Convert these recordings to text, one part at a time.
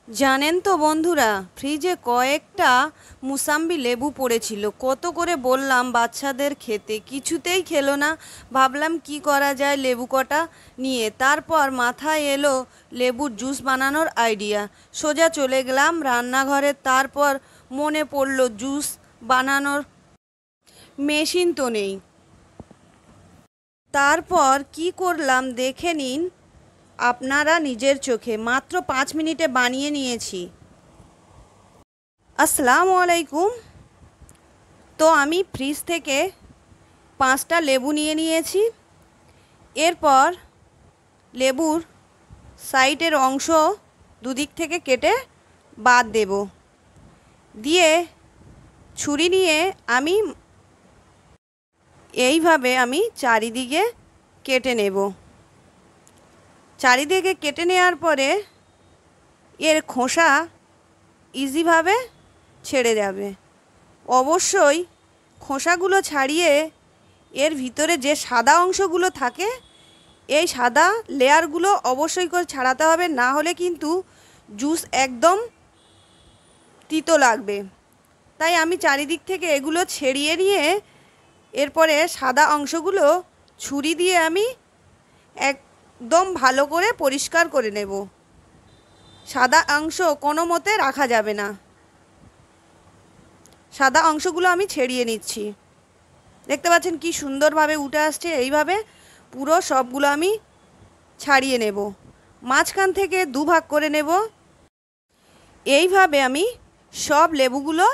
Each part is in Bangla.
জানেন তো বন্ধুরা, ফ্রিজে কয়েকটা মুসাম্বি লেবু পড়েছিল। কত করে বললাম বাচ্চাদের খেতে, কিছুতেই খেলো না। ভাবলাম কি করা যায় লেবু কটা নিয়ে। তারপর মাথায় এলো লেবুর জুস বানানোর আইডিয়া। সোজা চলে গেলাম রান্নাঘরে। তারপর মনে পড়লো জুস বানানোর মেশিন তো নেই। তারপর কি করলাম দেখে নিন আপনারা নিজের চোখে। মাত্র 5 মিনিটে বানিয়ে নিয়েছি। আসসালামু আলাইকুম। তো আমি ফ্রিজ থেকে 5টা লেবু নিয়ে নিয়েছি। এরপর লেবুর সাইডের অংশ দুদিক থেকে কেটে বাদ দেব। দিয়ে ছুরি নিয়ে আমি এইভাবে চারিদিকে কেটে নেব। চারিদিকে কেটে নেওয়ার পরে এর খোসা ইজিভাবে ছেড়ে যাবে। অবশ্যই খোসাগুলো ছাড়িয়ে এর ভিতরে যে সাদা অংশগুলো থাকে এই সাদা লেয়ারগুলো অবশ্যই করে ছাড়াতে হবে, না হলে কিন্তু জুস একদম তিতো লাগবে। তাই আমি চারিদিক থেকে এগুলো ছেড়িয়ে নিয়ে এরপরে সাদা অংশগুলো ছুরি দিয়ে আমি একদম ভালো করে পরিষ্কার করে নেব। সাদা অংশ কোনো মতে রাখা যাবে না। সাদা অংশগুলো আমি ছেড়িয়ে নিচ্ছি। দেখতে পাচ্ছেন কি সুন্দরভাবে উঠে আসছে। এইভাবে পুরো সবগুলো আমি ছাড়িয়ে নেব। মাঝখান থেকে দুভাগ করে নেব। এইভাবে আমি সব লেবুগুলো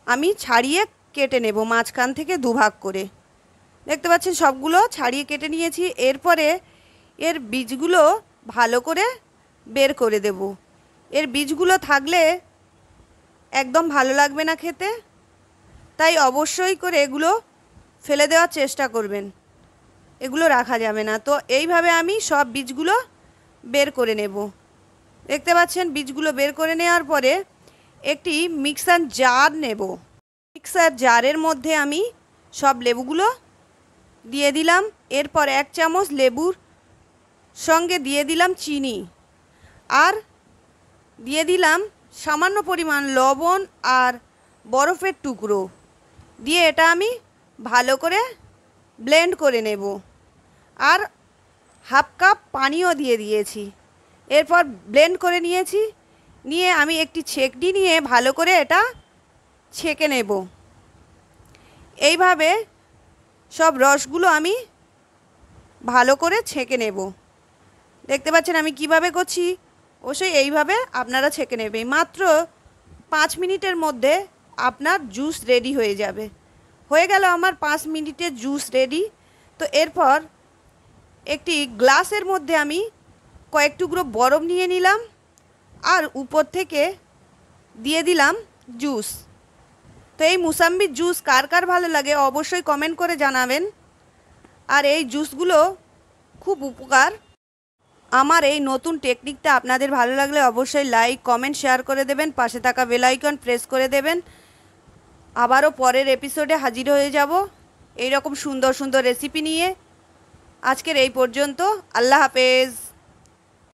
আমি ছাড়িয়ে কেটে নেব মাঝখান থেকে দুভাগ করে। দেখতে পাচ্ছেন সবগুলো ছাড়িয়ে কেটে নিয়েছি। এরপরে এর বীজগুলো ভালো করে বের করে দেব। এর বীজগুলো থাকলে একদম ভালো লাগবে না খেতে। তাই অবশ্যই করে এগুলো ফেলে দেওয়ার চেষ্টা করবেন, এগুলো রাখা যাবে না। তো এইভাবে আমি সব বীজগুলো বের করে নেব। দেখতে পাচ্ছেন বীজগুলো বের করে নেওয়ার পরে একটি মিক্সার জার নেব। মিক্সার জারের মধ্যে আমি সব লেবুগুলো দিয়ে দিলাম। এরপর 1 চামচ লেবুর সঙ্গে দিয়ে দিলাম চিনি, আর দিয়ে দিলাম সামান্য পরিমাণ লবণ আর বরফের টুকরো দিয়ে এটা আমি ভালো করে ব্লেন্ড করে নেব। আর হাফ কাপ পানিও দিয়ে দিয়েছি। এরপর ব্লেন্ড করে নিয়েছি। নিয়ে আমি একটি ছেঁকনি নিয়ে ভালো করে এটা ছেঁকে নেব। এইভাবে সব রসগুলো আমি ভালো করে ছেঁকে নেব। দেখতে পাচ্ছেন আমি কিভাবে করছি। অবশ্যই এইভাবে আপনারা ছেঁকে নেবেন। মাত্র 5 মিনিটের মধ্যে আপনার জুস রেডি হয়ে যাবে। হয়ে গেল আমার 5 মিনিটের জুস রেডি। তো এরপর একটি গ্লাসের মধ্যে আমি কয়েক টুকরো বরফ নিয়ে নিলাম আর উপর থেকে দিয়ে দিলাম জুস। তো এই মুসাম্বির জুস কার কার ভালো লাগে অবশ্যই কমেন্ট করে জানাবেন। আর এই জুসগুলো খুব উপকার। আমার এই নতুন টেকনিকটা আপনাদের ভালো লাগলে অবশ্যই লাইক কমেন্ট শেয়ার করে দেবেন। পাশে থাকা বেল আইকন প্রেস করে দেবেন। আবারও পরের এপিসোডে হাজির হয়ে যাব এই রকম সুন্দর সুন্দর রেসিপি নিয়ে। আজকের এই পর্যন্ত। আল্লাহ হাফেজ।